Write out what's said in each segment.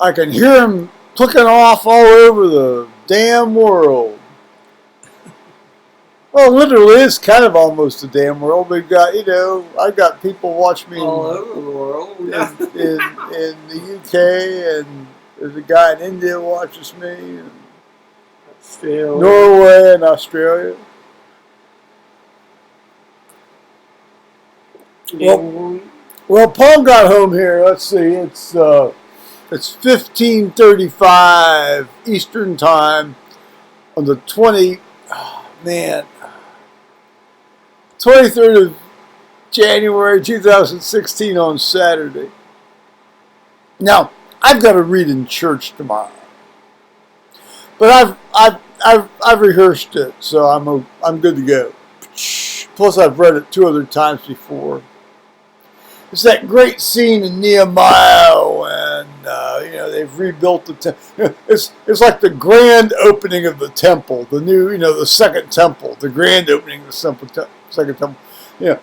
I can hear them clicking off all over the damn world. Well, literally, it's kind of almost the damn world. We've got, I've got people watch me all over the world. Yeah. in the UK, and there's a guy in India watches me, and Australia. Norway and Australia. Well, Paul got home here. Let's see, it's 15:35 Eastern Time on the 23rd of January 2016 on Saturday. Now, I've got to read in church tomorrow, but I've rehearsed it, so I'm good to go. Plus, I've read it 2 other times before. It's that great scene in Nehemiah when they've rebuilt the temple. It's like the grand opening of the temple, the new, the second temple, the grand opening of the second temple. And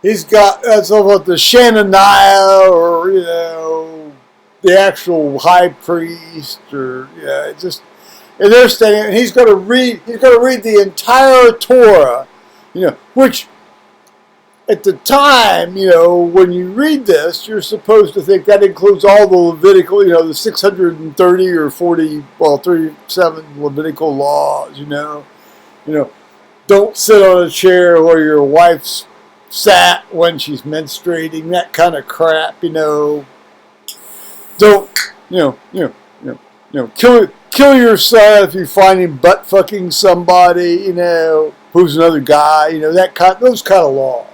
he's got that's about the Shananiah, or the actual high priest, or and they're standing, and he's going to read the entire Torah, which. At the time, when you read this, you're supposed to think that includes all the Levitical, the 630 or 37 Levitical laws, don't sit on a chair where your wife's sat when she's menstruating, that kind of crap, don't, kill your son if you find him butt fucking somebody, who's another guy, those kind of laws.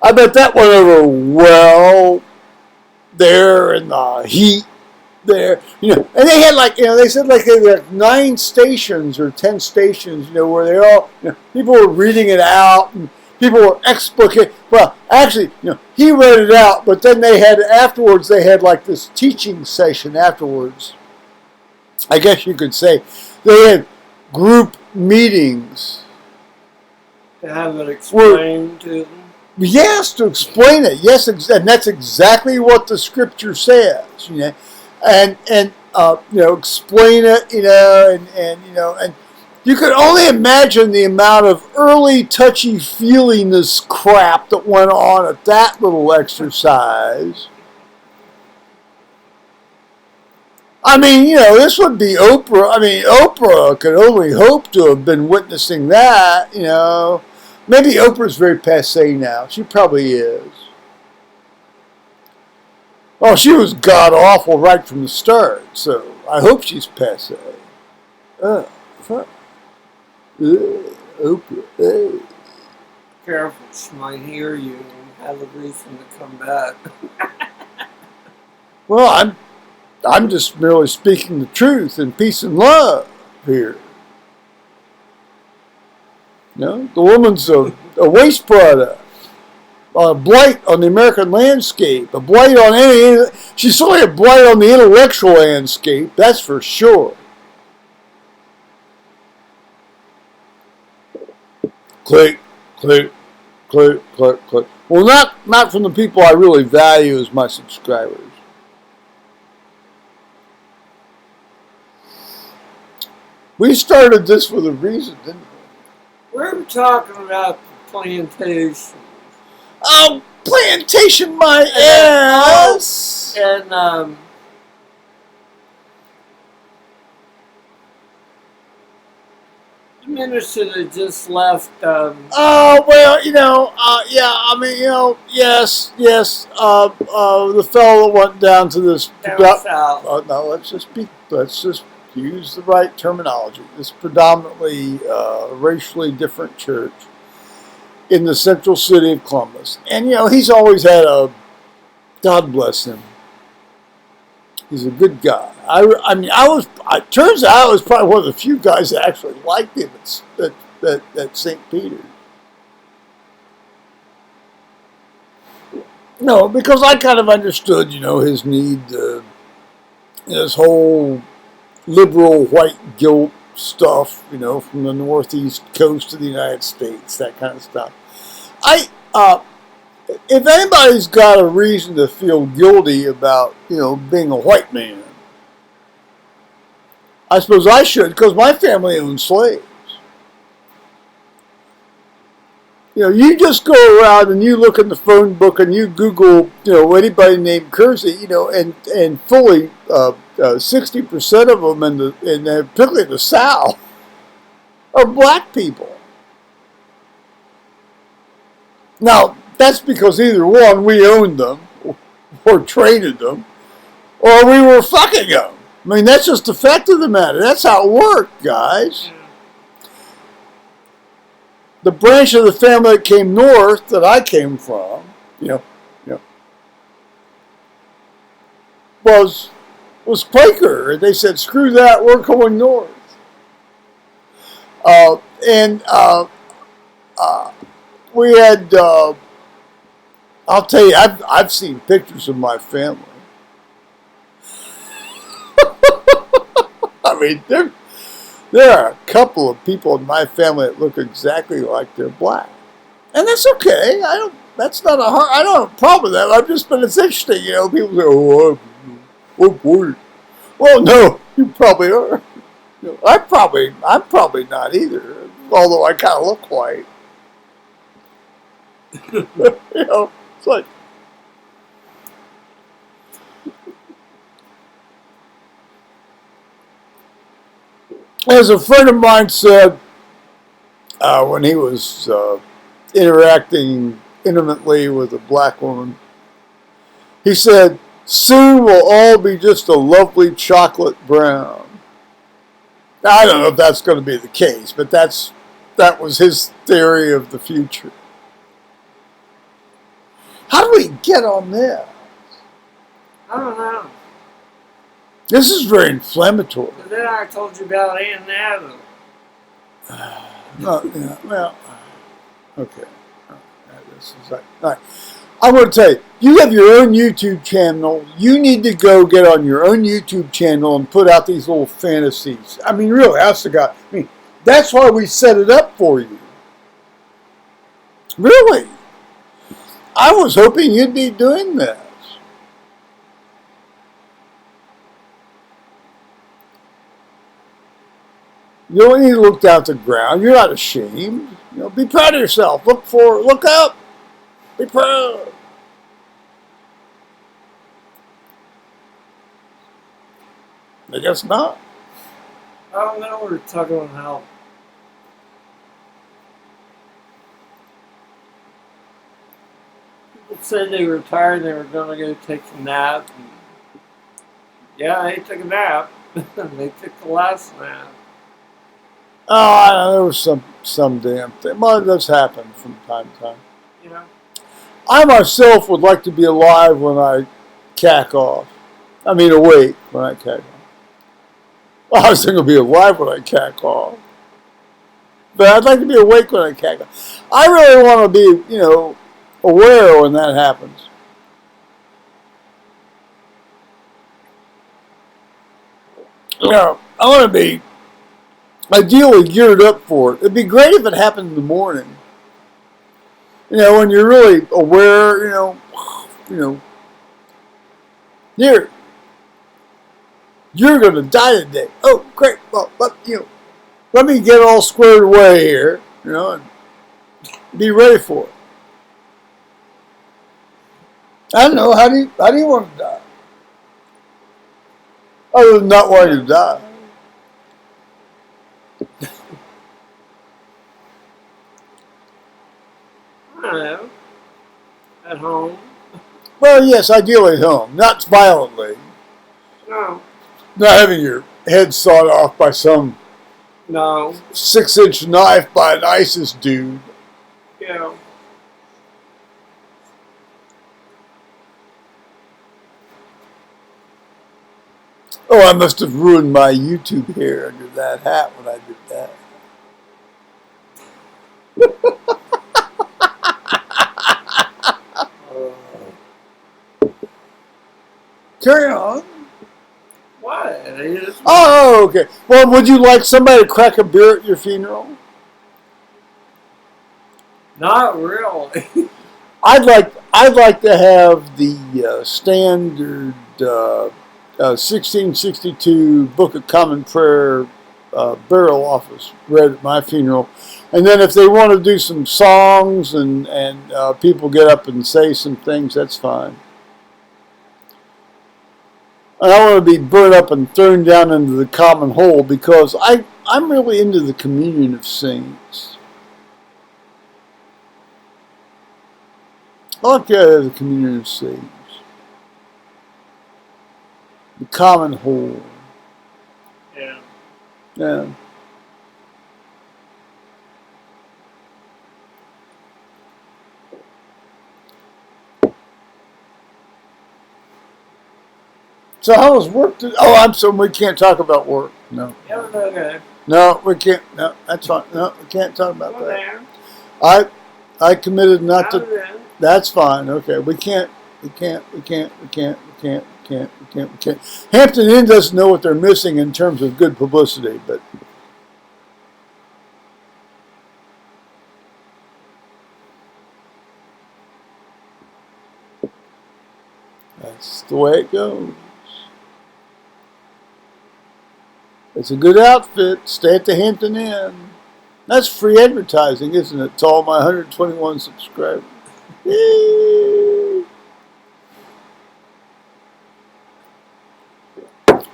I bet that went over well there in the heat there, and they had they said they had 9 stations or 10 stations, where they all, people were reading it out and people were explicating. Well, actually, he read it out, but then they had this teaching session afterwards. I guess you could say they had group meetings. To have it explained to them. Yes, to explain it. Yes, and that's exactly what the scripture says. And explain it. And you can only imagine the amount of early touchy-feeliness crap that went on at that little exercise. I mean, this would be Oprah. I mean, Oprah could only hope to have been witnessing that. Maybe Oprah's very passé now. She probably is. Well, she was god-awful right from the start, so I hope she's passé. Fuck. Oprah. Careful, she might hear you and have a reason to come back. Well, I'm just merely speaking the truth in peace and love here. The woman's a waste product, a blight on the American landscape, a blight on she's certainly a blight on the intellectual landscape, that's for sure. Click, click, click, click, click. Well, not from the people I really value as my subscribers. We started this for a reason, didn't we? We're talking about the plantation. Oh, plantation, my ass! And, the minister that just left, Oh, well, yes, the fellow that went down to this... No, let's just use the right terminology. This predominantly racially different church in the central city of Columbus. And, he's always had God bless him. He's a good guy. It turns out I was probably one of the few guys that actually liked him at St. Peter's. No, because I kind of understood, his need, his whole liberal white guilt stuff, from the northeast coast of the United States, that kind of stuff. if anybody's got a reason to feel guilty about, being a white man, I suppose I should, because my family owned slaves. You just go around and you look in the phone book and you Google, anybody named Kersey, and fully 60% of them, particularly in the South, are black people. Now, that's because either one, we owned them, or traded them, or we were fucking them. I mean, that's just the fact of the matter. That's how it worked, guys. The branch of the family that came north, that I came from, was Quaker. They said, screw that, we're going north. We had, I'll tell you, I've seen pictures of my family. I mean, there are a couple of people in my family that look exactly like they're black. And that's okay. I don't have a problem with that. But it's interesting, people say, oh, I'm white. Well, no, you probably are. I'm probably not either, although I kind of look white. It's like, as a friend of mine said, when he was interacting intimately with a black woman, he said, soon we'll all be just a lovely chocolate brown. Now, I don't know if that's going to be the case, but that was his theory of the future. How do we get on this? I don't know. This is very inflammatory. But then I told you about Aunt Adam. Okay. All right. I'm going to tell you, you have your own YouTube channel. You need to go get on your own YouTube channel and put out these little fantasies. I mean, really, that's why we set it up for you. Really. I was hoping you'd be doing this. You don't need to look down to the ground. You're not ashamed. Be proud of yourself. Look up. Be proud. I guess not. I don't know. We're talking about how people said they were tired and they were going to go take a nap. And yeah, they took a nap. They took the last nap. Oh, I don't know. There was some damn thing. Well, it does happen from time to time. I myself would like to be alive when I cack off. I mean, awake when I cack off. Well, I was thinking to be alive when I cack off. But I'd like to be awake when I cack off. I really want to be, aware when that happens. I want to be ideally geared up for it. It'd be great if it happened in the morning. When you're really aware, you're going to die today. Oh, great. Well, let me get all squared away here, and be ready for it. I don't know. How do you want to die? Other than not wanting to die. I don't know. At home. Well, yes, ideally at home. Not violently. No. Not having your head sawed off by some 6-inch knife by an ISIS dude. Yeah. Oh, I must have ruined my YouTube hair under that hat when I did that. Carry on. What? Oh, okay. Well, would you like somebody to crack a beer at your funeral? Not really. I'd like to have the standard 1662 Book of Common Prayer burial office read at my funeral, and then if they want to do some songs and people get up and say some things, that's fine. I don't want to be burnt up and thrown down into the common hole because I'm really into the communion of saints. I like the communion of saints. The common hole. Yeah. Yeah. So how was work? I'm sorry, we can't talk about work. No. Yeah, okay. No, we can't. No, that's fine. No, we can't talk about Well, that. there. I committed not Now to. then. That's fine. Okay, we can't. Hampton Inn doesn't know what they're missing in terms of good publicity, but that's the way it goes. It's a good outfit. Stay at the Hampton Inn. That's free advertising, isn't it? To all my 121 subscribers. Yay.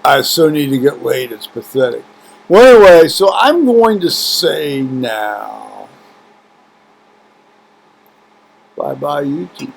I so need to get laid. It's pathetic. Well, anyway, so I'm going to say now, bye-bye, YouTube.